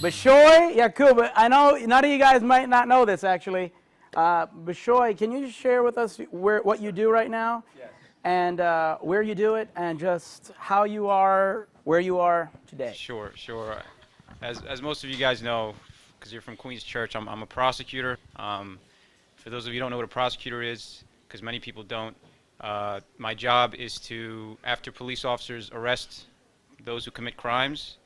Bishoy Yakub, I know none of you guys might not know this actually. Bishoy, can you share with us what you do right now? Yes. And where you do it, and just how you are, where you are today? Sure. As most of you guys know, because you're from Queens Church, I'm a prosecutor. For those of you who don't know what a prosecutor is, because many people don't, my job is to, after police officers arrest those who commit crimes,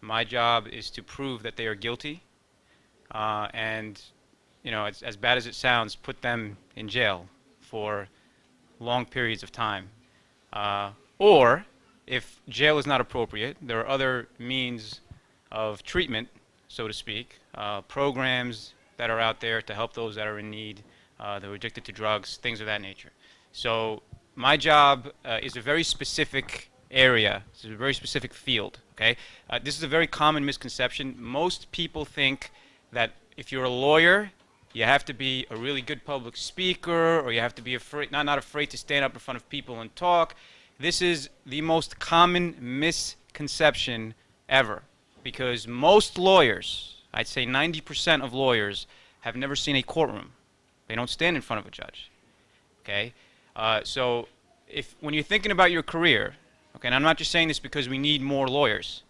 my job is to prove that they are guilty, and, you know, as bad as it sounds, put them in jail for long periods of time. Or, if jail is not appropriate, there are other means of treatment, so to speak, programs that are out there to help those that are in need, that are addicted to drugs, things of that nature. So my job is a very specific area. It's a very specific field. Okay, this is a very common misconception. Most people think that if you're a lawyer, you have to be a really good public speaker, or you have to be not afraid to stand up in front of people and talk. This is the most common misconception ever, because most lawyers, I'd say 90% of lawyers, have never seen a courtroom. They don't stand in front of a judge. Okay, so when you're thinking about your career, okay, and I'm not just saying this because we need more lawyers.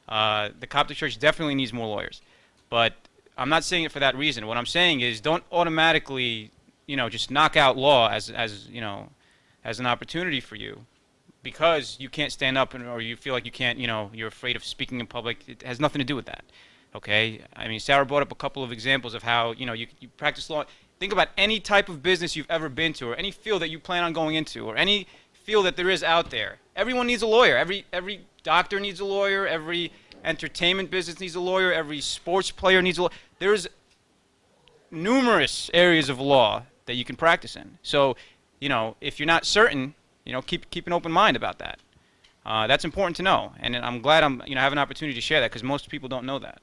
The Coptic Church definitely needs more lawyers, but I'm not saying it for that reason. What I'm saying is, don't automatically, you know, just knock out law as you know, as an opportunity for you, because you can't stand up or you feel like you can't, you know, you're afraid of speaking in public. It has nothing to do with that. Okay, I mean, Sarah brought up a couple of examples of how, you know, you practice law. Think about any type of business you've ever been to, or any field that you plan on going into, or any field that there is out there. Everyone needs a lawyer. Every doctor needs a lawyer. Every entertainment business needs a lawyer. Every sports player needs a lawyer. There's numerous areas of law that you can practice in. So, you know, if you're not certain, you know, keep an open mind about that. That's important to know, and I'm glad I have an opportunity to share that, because most people don't know that.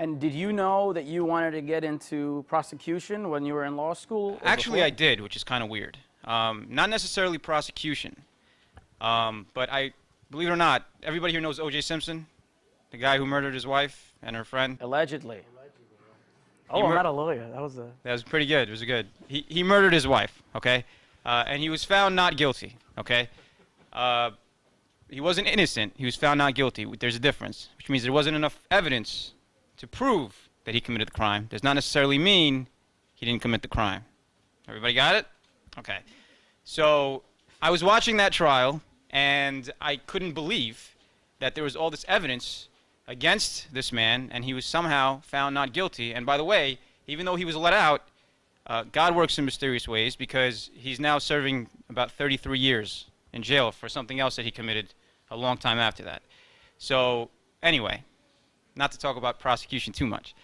And did you know that you wanted to get into prosecution when you were in law school? Actually, I did, which is kind of weird. Not necessarily prosecution, but believe it or not, everybody here knows O.J. Simpson, the guy who murdered his wife and her friend. Allegedly. Oh, I'm not a lawyer. That was pretty good. It was good. He murdered his wife, okay? And he was found not guilty, okay? He wasn't innocent. He was found not guilty. There's a difference, which means there wasn't enough evidence to prove that he committed the crime. Does not necessarily mean he didn't commit the crime. Everybody got it? Okay. So I was watching that trial, and I couldn't believe that there was all this evidence against this man, and he was somehow found not guilty. And by the way, even though he was let out, God works in mysterious ways, because he's now serving about 33 years in jail for something else that he committed a long time after that. So anyway, not to talk about prosecution too much.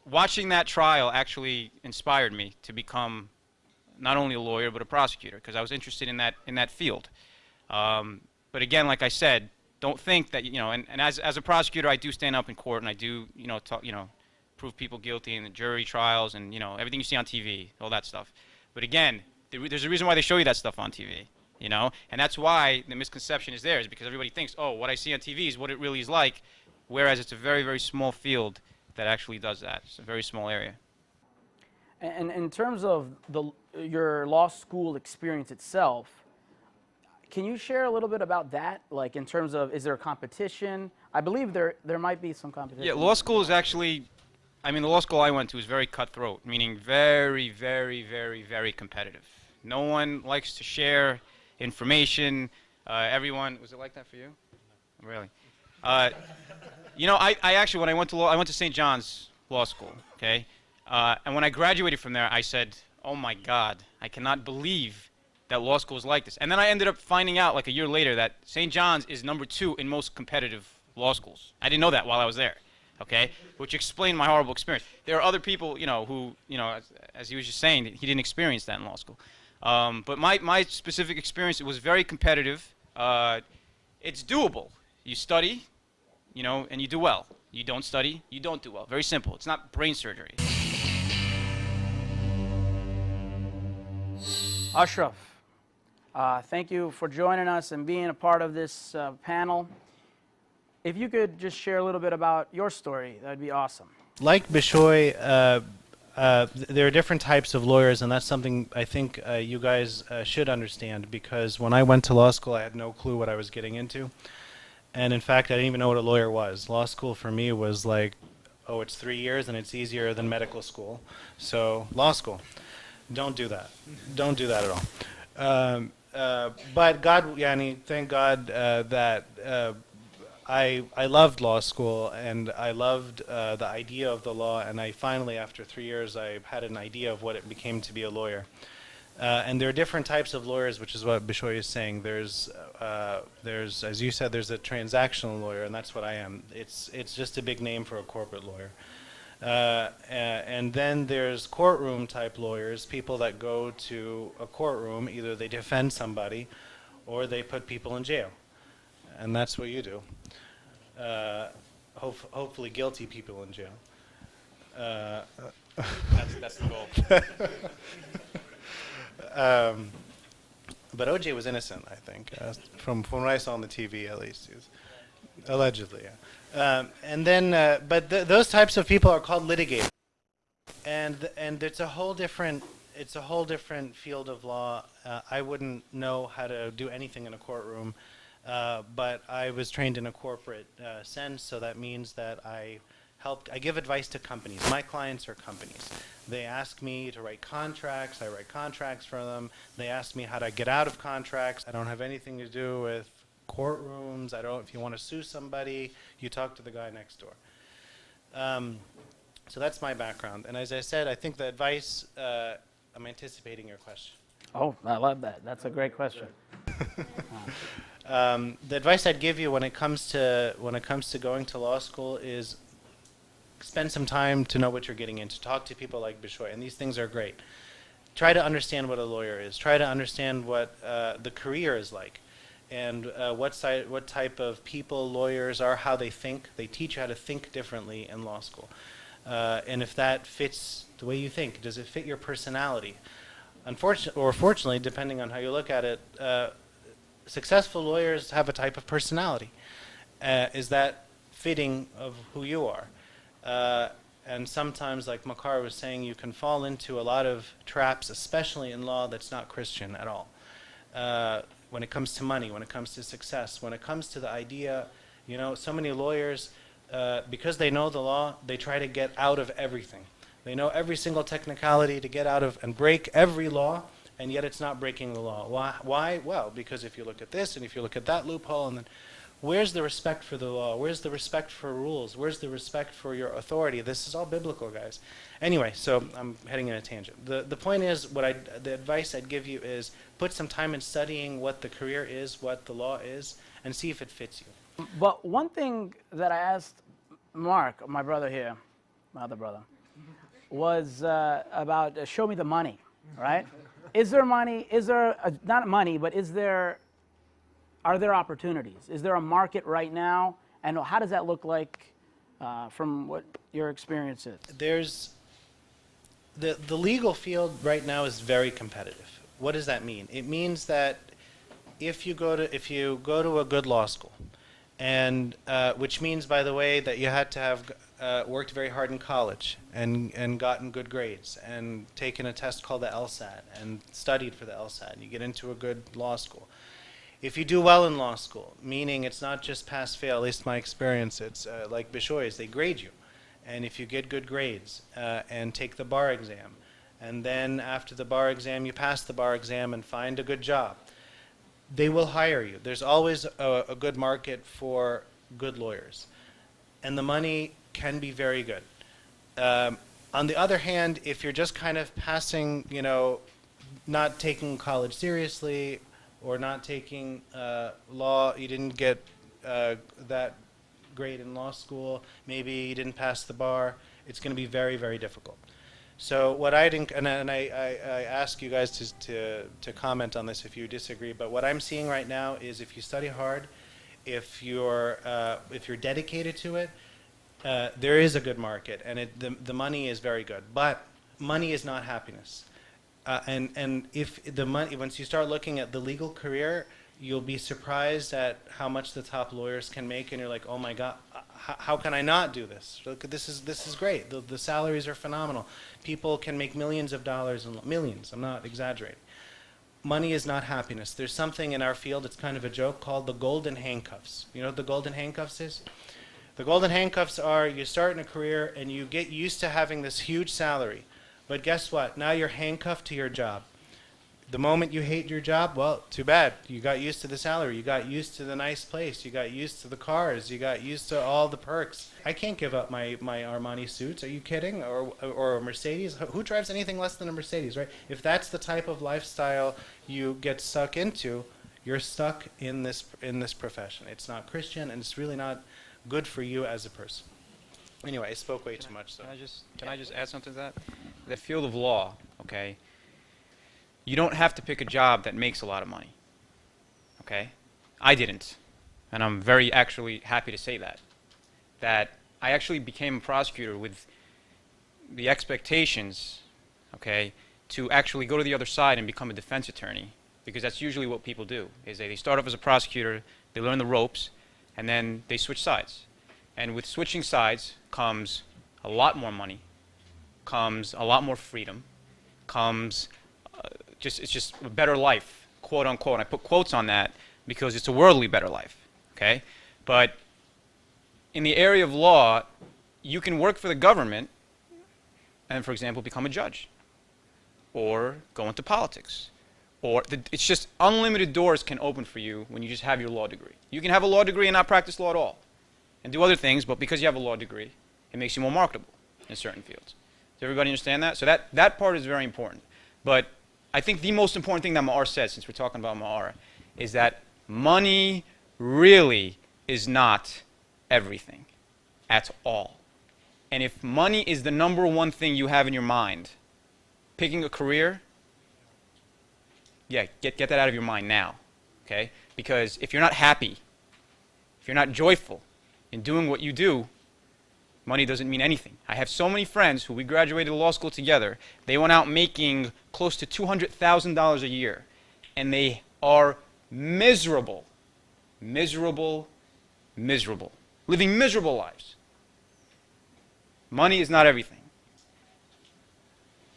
Watching that trial actually inspired me to become not only a lawyer but a prosecutor, because I was interested in that field. But again, like I said, don't think that, you know, and as a prosecutor, I do stand up in court, and I do, you know, prove people guilty in the jury trials, and, you know, everything you see on TV, all that stuff. But again, there's a reason why they show you that stuff on TV, you know, and that's why the misconception is there, is because everybody thinks, oh, what I see on TV is what it really is like, whereas it's a very, very small field that actually does that. It's a very small area. And in terms of your law school experience itself, can you share a little bit about that? Like, in terms of, is there a competition? I believe there might be some competition. Yeah, law school is actually, I mean, the law school I went to is very cutthroat, meaning very, very, very, very competitive. No one likes to share information. Everyone, was it like that for you? Really? You know, I actually, when I went to law, I went to St. John's Law School, okay? And when I graduated from there, I said, oh my God, I cannot believe that law school is like this. And then I ended up finding out like a year later that St. John's is #2 in most competitive law schools. I didn't know that while I was there, okay? Which explained my horrible experience. There are other people, you know, who, you know, as he was just saying, he didn't experience that in law school. But my specific experience, it was very competitive. It's doable. You study, you know, and you do well. You don't study, you don't do well. Very simple. It's not brain surgery. Ashraf, thank you for joining us and being a part of this panel. If you could just share a little bit about your story, that would be awesome. Like Bishoy, there are different types of lawyers, and that's something I think you guys should understand, because when I went to law school, I had no clue what I was getting into. And in fact, I didn't even know what a lawyer was. Law school for me was like, oh, it's 3 years and it's easier than medical school. So law school, don't do that. Don't do that at all. But God, yani, thank God that I loved law school, and I loved the idea of the law, and I finally, after 3 years, I had an idea of what it became to be a lawyer. And there are different types of lawyers, which is what Bishoy is saying. There's, as you said, there's a transactional lawyer, and that's what I am. It's just a big name for a corporate lawyer. And then there's courtroom type lawyers, people that go to a courtroom, either they defend somebody or they put people in jail. And that's what you do. Hopefully guilty people in jail. That's the goal. But OJ was innocent, I think, from what I saw on the TV, at least. He was, allegedly, yeah. And then, but those types of people are called litigators, and it's a whole different field of law. I wouldn't know how to do anything in a courtroom, but I was trained in a corporate sense, so that means that I give advice to companies. My clients are companies. They ask me to write contracts. I write contracts for them. They ask me how to get out of contracts. I don't have anything to do with courtrooms. If you want to sue somebody, you talk to the guy next door. So that's my background. And as I said, I think the advice, I'm anticipating your question. Oh, I love that. That's a great question. The advice I'd give you when it comes to going to law school is spend some time to know what you're getting into. Talk to people like Bishoy, and these things are great. Try to understand what a lawyer is. Try to understand what the career is like, and what type of people lawyers are, how they think. They teach you how to think differently in law school. And if that fits the way you think, does it fit your personality? Unfortunately, or fortunately, depending on how you look at it, successful lawyers have a type of personality. Is that fitting of who you are? And sometimes, like Makar was saying, you can fall into a lot of traps, especially in law, that's not Christian at all. When it comes to money, when it comes to success, when it comes to the idea, so many lawyers, because they know the law, they try to get out of everything. They know every single technicality to get out of and break every law, and yet it's not breaking the law. Why? Well, because if you look at this and if you look at that loophole, and then where's the respect for the law? Where's the respect for rules? Where's the respect for your authority? This is all biblical, guys. Anyway, so I'm heading in a tangent. The point is, the advice I'd give you is put some time in studying what the career is, what the law is, and see if it fits you. But one thing that I asked Mark, my brother here, my other brother, was about show me the money, right? Is there money? Is there, not money, but are there opportunities? Is there a market right now? And how does that look like from what your experience is? There's the legal field right now is very competitive. What does that mean? It means that if you go to a good law school, and which means, by the way, that you had to have worked very hard in college and gotten good grades and taken a test called the LSAT and studied for the LSAT, and you get into a good law school. If you do well in law school, meaning it's not just pass-fail, at least my experience, it's like Bishoy's, they grade you. And if you get good grades and take the bar exam, and then after the bar exam you pass the bar exam and find a good job, they will hire you. There's always a good market for good lawyers. And the money can be very good. On the other hand, if you're just kind of passing, not taking college seriously, or not taking law, you didn't get that grade in law school, maybe you didn't pass the bar, it's going to be very, very difficult. So what I ask you guys to comment on this if you disagree, but what I'm seeing right now is if you study hard, if you're dedicated to it, there is a good market, and the money is very good. But money is not happiness. And if the money, once you start looking at the legal career, you'll be surprised at how much the top lawyers can make, and you're like, oh my God, how can I not do this? Look, this is great. The salaries are phenomenal. People can make millions of dollars, and millions, I'm not exaggerating. Money is not happiness. There's something in our field, it's kind of a joke, called the golden handcuffs. You know what the golden handcuffs is? The golden handcuffs are, you start in a career and you get used to having this huge salary. But guess what? Now you're handcuffed to your job. The moment you hate your job, well, too bad. You got used to the salary. You got used to the nice place. You got used to the cars. You got used to all the perks. I can't give up my Armani suits. Are you kidding? Or a Mercedes? Who drives anything less than a Mercedes, right? If that's the type of lifestyle you get stuck into, you're stuck in this profession. It's not Christian, and it's really not good for you as a person. Anyway, I spoke way too much. So. Can I just add something to that? The field of law, okay? You don't have to pick a job that makes a lot of money, okay? I didn't, and I'm very actually happy to say that. That I actually became a prosecutor with the expectations, okay, to actually go to the other side and become a defense attorney, because that's usually what people do, is they start off as a prosecutor, they learn the ropes, and then they switch sides. And with switching sides comes a lot more money, comes a lot more freedom, comes it's just a better life, quote unquote. And I put quotes on that because it's a worldly better life, okay? But in the area of law, you can work for the government and, for example, become a judge or go into politics. Or it's just unlimited doors can open for you when you just have your law degree. You can have a law degree and not practice law at all and do other things, but because you have a law degree, it makes you more marketable in certain fields. Does everybody understand that? So that part is very important. But I think the most important thing that Ma'ar said, since we're talking about Ma'ar, is that money really is not everything at all. And if money is the number one thing you have in your mind, picking a career, yeah, get that out of your mind now, okay? Because if you're not happy, if you're not joyful in doing what you do, money doesn't mean anything. I have so many friends who we graduated law school together. They went out making close to $200,000 a year, and they are miserable, miserable, miserable, living miserable lives. Money is not everything.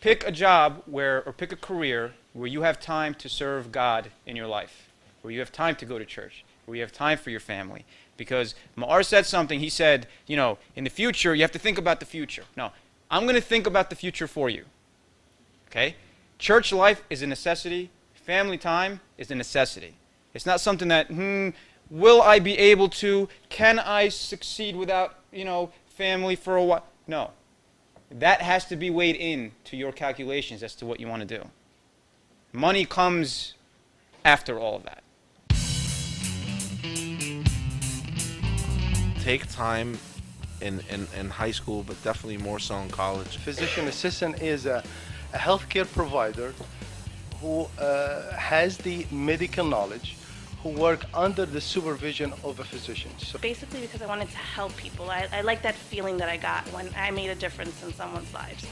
Pick a job or pick a career where you have time to serve God in your life, where you have time to go to church, where you have time for your family. Because Ma'ar said something, he said, you know, in the future, you have to think about the future. No, I'm going to think about the future for you. Okay? Church life is a necessity. Family time is a necessity. It's not something that, will I be able to, can I succeed without, you know, family for a while? No. That has to be weighed in to your calculations as to what you want to do. Money comes after all of that. Take time in high school, but definitely more so in college. Physician assistant is a healthcare provider who has the medical knowledge, who work under the supervision of a physician. So basically because I wanted to help people. I like that feeling that I got when I made a difference in someone's lives.